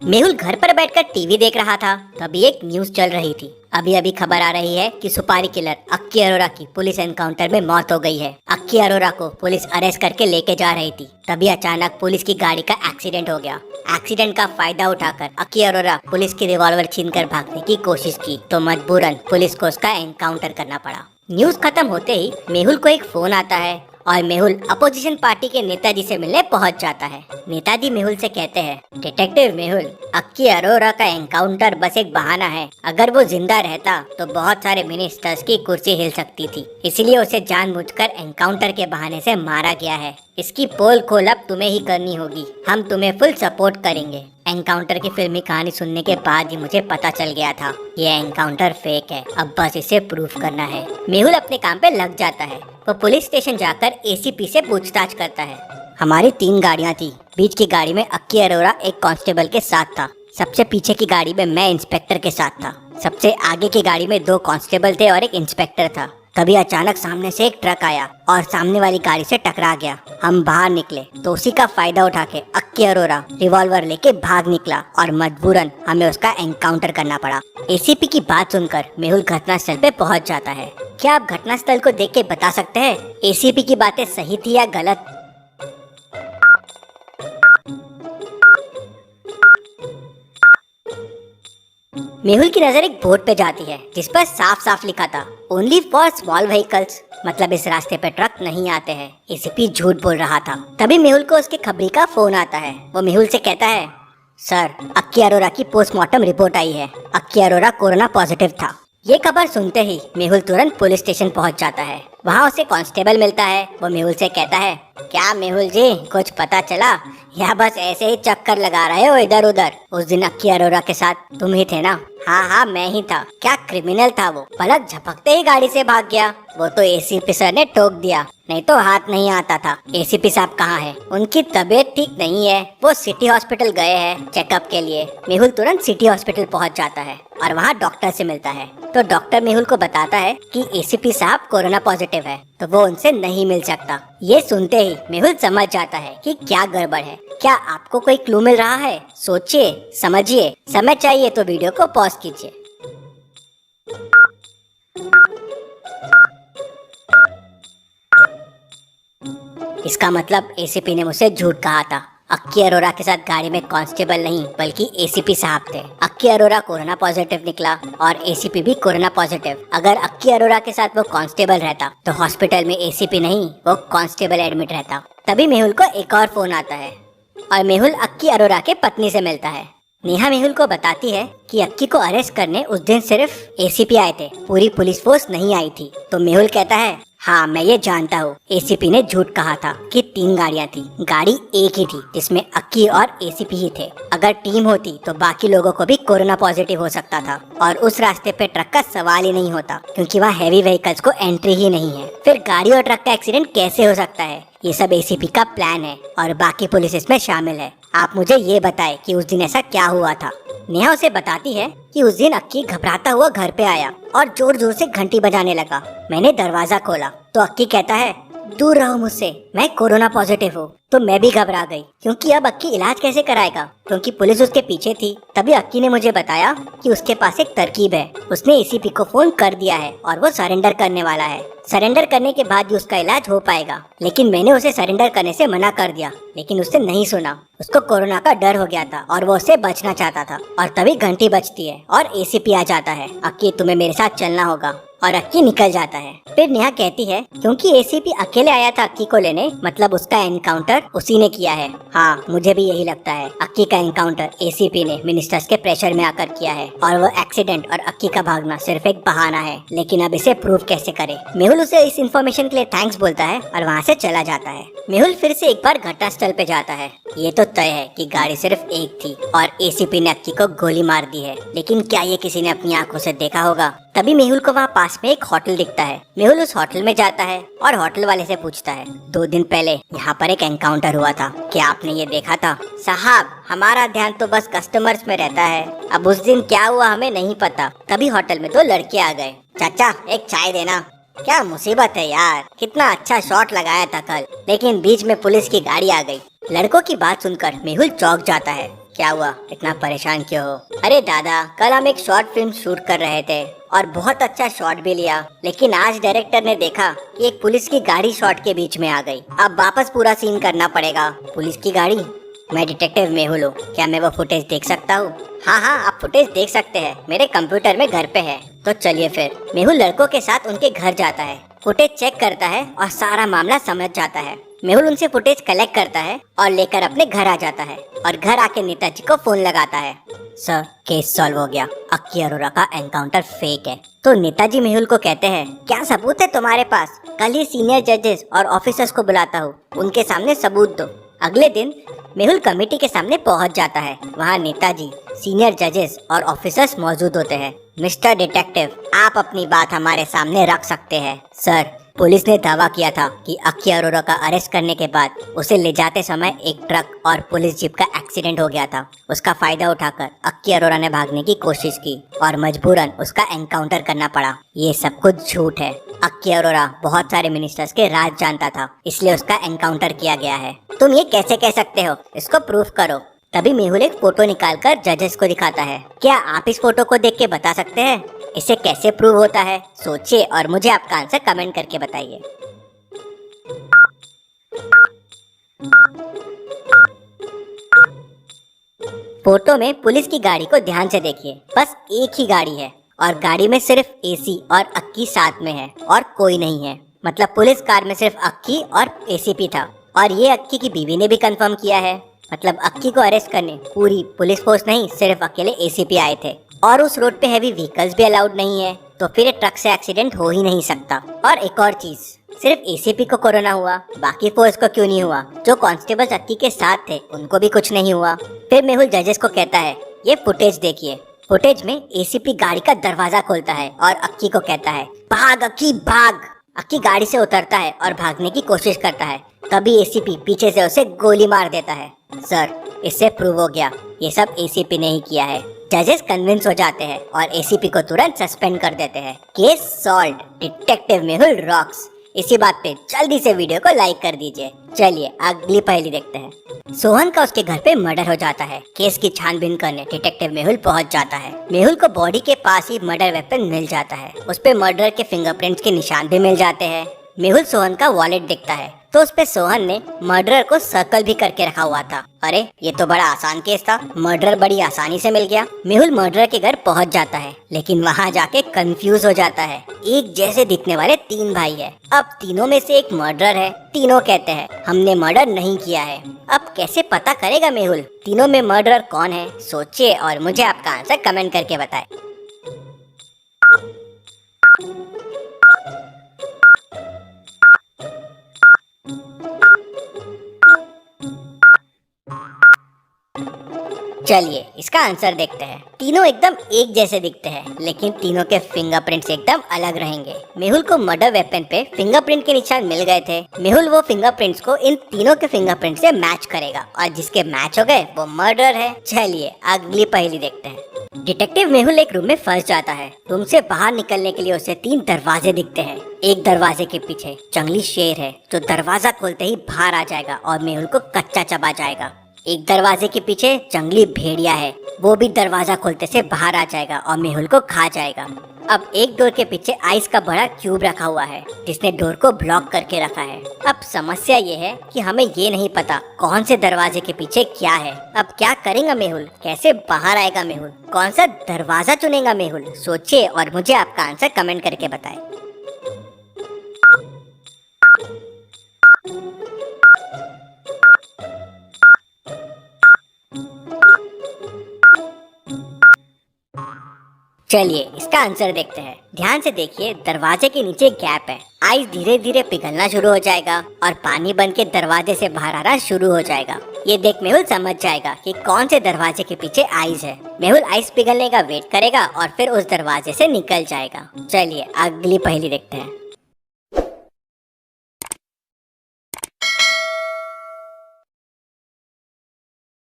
मेहुल घर पर बैठकर टीवी देख रहा था। तभी एक न्यूज चल रही थी। अभी अभी खबर आ रही है कि सुपारी किलर अक्की अरोरा की पुलिस एनकाउंटर में मौत हो गई है। अक्की अरोरा को पुलिस अरेस्ट करके लेके जा रही थी। तभी अचानक पुलिस की गाड़ी का एक्सीडेंट हो गया। एक्सीडेंट का फायदा उठाकर अक्की अरोरा पुलिस की रिवॉल्वर छीनकर भागने की कोशिश की तो मजबूरन पुलिस को उसका एनकाउंटर करना पड़ा। न्यूज खत्म होते ही मेहुल को एक फोन आता है और मेहुल अपोजिशन पार्टी के नेताजी से मिलने पहुंच जाता है। नेताजी मेहुल से कहते हैं, डिटेक्टिव मेहुल, अक्की अरोरा का एनकाउंटर बस एक बहाना है। अगर वो जिंदा रहता तो बहुत सारे मिनिस्टर्स की कुर्सी हिल सकती थी, इसलिए उसे जानबूझकर एनकाउंटर के बहाने से मारा गया है। इसकी पोल खोल अब तुम्हें ही करनी होगी। हम तुम्हें फुल सपोर्ट करेंगे। एनकाउंटर की फिल्मी कहानी सुनने के बाद ही मुझे पता चल गया था ये एनकाउंटर फेक है। अब बस इसे प्रूफ करना है। मेहुल अपने काम पे लग जाता है। वो पुलिस स्टेशन जाकर एसीपी से पूछताछ करता है। हमारी 3 गाड़ियाँ थी। बीच की गाड़ी में अक्की अरोरा एक कांस्टेबल के साथ था। सबसे पीछे की गाड़ी में मैं इंस्पेक्टर के साथ था। सबसे आगे की गाड़ी में 2 कांस्टेबल थे और एक इंस्पेक्टर था। तभी अचानक सामने से एक ट्रक आया और सामने वाली गाड़ी से टकरा गया। हम बाहर निकले तो उसी का फायदा उठा के अक्की अरोरा रिवॉल्वर लेके भाग निकला और मजबूरन हमें उसका एनकाउंटर करना पड़ा। एसीपी की बात सुनकर मेहुल घटनास्थल पे पहुंच जाता है। क्या आप घटनास्थल को देख के बता सकते हैं एसीपी की बातें सही थी या गलत? मेहुल की नजर एक बोर्ड पे जाती है जिस पर साफ साफ लिखा था, ओनली फॉर स्मॉल व्हीकल्स। मतलब इस रास्ते पे ट्रक नहीं आते हैं। एसीपी झूठ बोल रहा था। तभी मेहुल को उसके खबरी का फोन आता है। वो मेहुल से कहता है, सर, अक्की अरोरा की पोस्टमार्टम रिपोर्ट आई है। अक्की अरोरा कोरोना पॉजिटिव था। ये खबर सुनते ही मेहुल तुरंत पुलिस स्टेशन पहुंच जाता है। वहाँ उसे कांस्टेबल मिलता है। वो मेहुल से कहता है, क्या मेहुल जी, कुछ पता चला या बस ऐसे ही चक्कर लगा रहे हो इधर उधर? उस दिन अक्की अरोरा के साथ तुम ही थे ना? हाँ, मैं ही था। क्या क्रिमिनल था वो? पलक झपकते ही गाड़ी से भाग गया। वो तो एसीपी सर ने टोक दिया, नहीं तो हाथ नहीं आता था। एसीपी साहब कहाँ है? उनकी तबीयत ठीक नहीं है, वो सिटी हॉस्पिटल गए हैं चेकअप के लिए। मेहुल तुरंत सिटी हॉस्पिटल पहुँच जाता है और वहाँ डॉक्टर से मिलता है। तो डॉक्टर मेहुल को बताता है कि एसीपी साहब कोरोना पॉजिटिव है, तो वो उनसे नहीं मिल सकता। ये सुनते ही मेहुल समझ जाता है कि क्या गड़बड़ है। क्या आपको कोई क्लू मिल रहा है? सोचिए, समझिए। समय चाहिए तो वीडियो को पॉज कीजिए। इसका मतलब एसीपी ने मुझसे झूठ कहा था। अक्की अरोरा के साथ गाड़ी में कांस्टेबल नहीं बल्कि एसीपी साहब थे। अक्की अरोरा कोरोना पॉजिटिव निकला और एसीपी भी कोरोना पॉजिटिव। अगर अक्की अरोरा के साथ वो कांस्टेबल रहता तो हॉस्पिटल में एसीपी नहीं, वो कांस्टेबल एडमिट रहता। तभी मेहुल को एक और फोन आता है और मेहुल अक्की अरोरा के पत्नी से मिलता है। नेहा मेहुल को बताती है कि अक्की को अरेस्ट करने उस दिन सिर्फ एसीपी आए थे, पूरी पुलिस फोर्स नहीं आई थी। तो मेहुल कहता है, हाँ, मैं ये जानता हूँ, एसीपी ने झूठ कहा था कि 3 गाड़ियाँ थी। गाड़ी एक ही थी जिसमें अक्की और एसीपी ही थे। अगर टीम होती तो बाकी लोगों को भी कोरोना पॉजिटिव हो सकता था और उस रास्ते पे ट्रक का सवाल ही नहीं होता, क्योंकि वहाँ हैवी व्हीकल्स को एंट्री ही नहीं है। फिर गाड़ी और ट्रक का एक्सीडेंट कैसे हो सकता है? ये सब एसीपी का प्लान है और बाकी पुलिस इसमें शामिल है। आप मुझे ये बताएं कि उस दिन ऐसा क्या हुआ था। नेहा उसे बताती है कि उस दिन अक्की घबराता हुआ घर पे आया और जोर जोर से घंटी बजाने लगा। मैंने दरवाजा खोला तो अक्की कहता है, दूर रहो मुझसे, मैं कोरोना पॉजिटिव हूँ। तो मैं भी घबरा गई, क्योंकि अब अक्की इलाज कैसे कराएगा, क्योंकि पुलिस उसके पीछे थी। तभी अक्की ने मुझे बताया कि उसके पास एक तरकीब है। उसने एसीपी को फोन कर दिया है और वो सरेंडर करने वाला है। सरेंडर करने के बाद ही उसका इलाज हो पाएगा। लेकिन मैंने उसे सरेंडर करने से मना कर दिया, लेकिन उसने नहीं सुना। उसको कोरोना का डर हो गया था और वो उससे बचना चाहता था। और तभी घंटी बजती है और एसीपी आ जाता है। अक्की, तुम्हें मेरे साथ चलना होगा। और अक्की निकल जाता है। फिर नेहा कहती है, क्योंकि एसीपी अकेले आया था अक्की को लेने, मतलब उसका एनकाउंटर उसी ने किया है। हाँ, मुझे भी यही लगता है। अक्की का एनकाउंटर एसीपी ने मिनिस्टर्स के प्रेशर में आकर किया है और वो एक्सीडेंट और अक्की का भागना सिर्फ एक बहाना है। लेकिन अब इसे प्रूव कैसे करे? मेहुल उसे इस इन्फॉर्मेशन के लिए थैंक्स बोलता है और वहाँ से चला जाता है। मेहुल फिर से एक बार घटनास्थल पे जाता है। ये तो तय है कि गाड़ी सिर्फ एक थी और एसीपी ने अक्की को गोली मार दी है, लेकिन क्या ये किसी ने अपनी आंखों से देखा होगा? तभी मेहुल को वहाँ पास में एक होटल दिखता है। मेहुल उस होटल में जाता है और होटल वाले से पूछता है, 2 दिन पहले यहाँ पर एक एनकाउंटर हुआ था, क्या आपने ये देखा था? साहब, हमारा ध्यान तो बस कस्टमर्स में रहता है, अब उस दिन क्या हुआ हमें नहीं पता। तभी होटल में 2 लड़के आ गए। चाचा, एक चाय देना। क्या मुसीबत है यार, कितना अच्छा शॉट लगाया था कल, लेकिन बीच में पुलिस की गाड़ी आ गई। लड़कों की बात सुनकर मेहुल चौंक जाता है। क्या हुआ, इतना परेशान क्यों हो? अरे दादा, कल हम एक शॉर्ट फिल्म शूट कर रहे थे और बहुत अच्छा शॉट भी लिया, लेकिन आज डायरेक्टर ने देखा कि एक पुलिस की गाड़ी शॉट के बीच में आ गई। अब वापस पूरा सीन करना पड़ेगा। पुलिस की गाड़ी? मैं डिटेक्टिव मेहुल हूँ, क्या मैं वो फुटेज देख सकता हूँ? हाँ हाँ, आप फुटेज देख सकते हैं, मेरे कंप्यूटर में घर पे है। तो चलिए फिर। मेहुल लड़कों के साथ उनके घर जाता है, फुटेज चेक करता है और सारा मामला समझ जाता है। मेहुल उनसे फुटेज कलेक्ट करता है और लेकर अपने घर आ जाता है और घर आके नेताजी को फोन लगाता है। सर, केस सॉल्व हो गया, अक्की अरोरा का एनकाउंटर फेक है। तो नेताजी मेहुल को कहते हैं, क्या सबूत है तुम्हारे पास? कल ही सीनियर जजेस और ऑफिसर्स को बुलाता हूँ, उनके सामने सबूत दो। अगले दिन मेहुल कमेटी के सामने पहुंच जाता है। वहाँ नेताजी, सीनियर जजेस और ऑफिसर्स मौजूद होते हैं। मिस्टर डिटेक्टिव, आप अपनी बात हमारे सामने रख सकते हैं। सर, पुलिस ने दावा किया था कि अक्की अरोरा का अरेस्ट करने के बाद उसे ले जाते समय एक ट्रक और पुलिस जीप का एक्सीडेंट हो गया था। उसका फायदा उठाकर अक्की अरोरा ने भागने की कोशिश की और मजबूरन उसका एनकाउंटर करना पड़ा। ये सब कुछ झूठ है। अक्की अरोरा बहुत सारे मिनिस्टर्स के राज जानता था, इसलिए उसका एनकाउंटर किया गया है। तुम ये कैसे कह सकते हो? इसको प्रूफ करो। तभी मेहुल एक फोटो निकालकर जजेस को दिखाता है। क्या आप इस फोटो को देख के बता सकते हैं इसे कैसे प्रूव होता है? सोचिए और मुझे आपका आंसर कमेंट करके बताइए। फोटो में पुलिस की गाड़ी को ध्यान से देखिए। बस एक ही गाड़ी है और गाड़ी में सिर्फ एसी और अक्की साथ में है और कोई नहीं है। मतलब पुलिस कार में सिर्फ अक्की और एसीपी था। और ये अक्की की बीवी ने भी कंफर्म किया है। मतलब अक्की को अरेस्ट करने पूरी पुलिस फोर्स नहीं, सिर्फ अकेले एसीपी आए थे। और उस रोड पे हैवी व्हीकल्स भी अलाउड नहीं है, तो फिर ट्रक से एक्सीडेंट हो ही नहीं सकता। और एक और चीज, सिर्फ एसीपी को कोरोना हुआ, बाकी फोर्स को क्यों नहीं हुआ? जो कांस्टेबल्स अक्की के साथ थे उनको भी कुछ नहीं हुआ। फिर मेहुल जजेस को कहता है, ये फुटेज देखिए। फुटेज में एसीपी गाड़ी का दरवाजा खोलता है और अक्की को कहता है, भाग अक्की भाग। अक्की गाड़ी से उतरता है और भागने की कोशिश करता है। तभी एसीपी पीछे से उसे गोली मार देता है। सर, इससे प्रूव हो गया ये सब एसीपी ने ही किया है। जजेस कन्विंस हो जाते हैं और एसीपी को तुरंत सस्पेंड कर देते हैं। Case solve. Detective Mehul rocks. इसी बात पे जल्दी से वीडियो को लाइक कर दीजिए। चलिए अगली पहेली देखते हैं। सोहन का उसके घर पे मर्डर हो जाता है। केस की छानबीन करने डिटेक्टिव मेहुल पहुंच जाता है। मेहुल को बॉडी के पास ही मर्डर वेपन मिल जाता है। उस पे मर्डर के फिंगरप्रिंट्स के निशान भी मिल जाते हैं। मेहुल सोहन का वॉलेट दिखता है तो उस पे सोहन ने मर्डरर को सर्कल भी करके रखा हुआ था। अरे, ये तो बड़ा आसान केस था, मर्डरर बड़ी आसानी से मिल गया। मेहुल मर्डरर के घर पहुंच जाता है, लेकिन वहां जाके कंफ्यूज हो जाता है। एक जैसे दिखने वाले 3 भाई है। अब तीनों में से एक मर्डरर है। तीनों कहते हैं हमने मर्डर नहीं किया है। अब कैसे पता करेगा मेहुल तीनों में मर्डरर कौन है? सोचिए और मुझे आपका आंसर कमेंट करके बताएं। चलिए इसका आंसर देखते हैं। तीनों एकदम एक जैसे दिखते हैं, लेकिन तीनों के फिंगरप्रिंट्स एकदम अलग रहेंगे। मेहुल को मर्डर वेपन पे फिंगरप्रिंट के निशान मिल गए थे। मेहुल वो फिंगरप्रिंट्स को इन तीनों के फिंगरप्रिंट से मैच करेगा और जिसके मैच हो गए वो मर्डर है। चलिए अगली पहेली देखते हैं। डिटेक्टिव मेहुल एक रूम में फंस जाता है। रूम से बाहर निकलने के लिए उसे 3 दरवाजे दिखते हैं। एक दरवाजे के पीछे जंगली शेर है जो दरवाजा खोलते ही बाहर आ जाएगा और मेहुल को कच्चा चबा जाएगा। एक दरवाजे के पीछे जंगली भेड़िया है, वो भी दरवाजा खोलते से बाहर आ जाएगा और मेहुल को खा जाएगा। अब एक डोर के पीछे आइस का बड़ा क्यूब रखा हुआ है जिसने डोर को ब्लॉक करके रखा है। अब समस्या ये है कि हमें ये नहीं पता कौन से दरवाजे के पीछे क्या है। अब क्या करेगा मेहुल? कैसे बाहर आएगा मेहुल? कौन सा दरवाजा चुनेगा मेहुल? सोचिए और मुझे आपका आंसर कमेंट करके बताएं। चलिए इसका आंसर देखते हैं। ध्यान से देखिए, दरवाजे के नीचे गैप है। आइस धीरे धीरे पिघलना शुरू हो जाएगा और पानी बन के दरवाजे से बाहर आना शुरू हो जाएगा। ये देख मेहुल समझ जाएगा कि कौन से दरवाजे के पीछे आइस है। मेहुल आइस पिघलने का वेट करेगा और फिर उस दरवाजे से निकल जाएगा। चलिए अगली पहेली देखते हैं।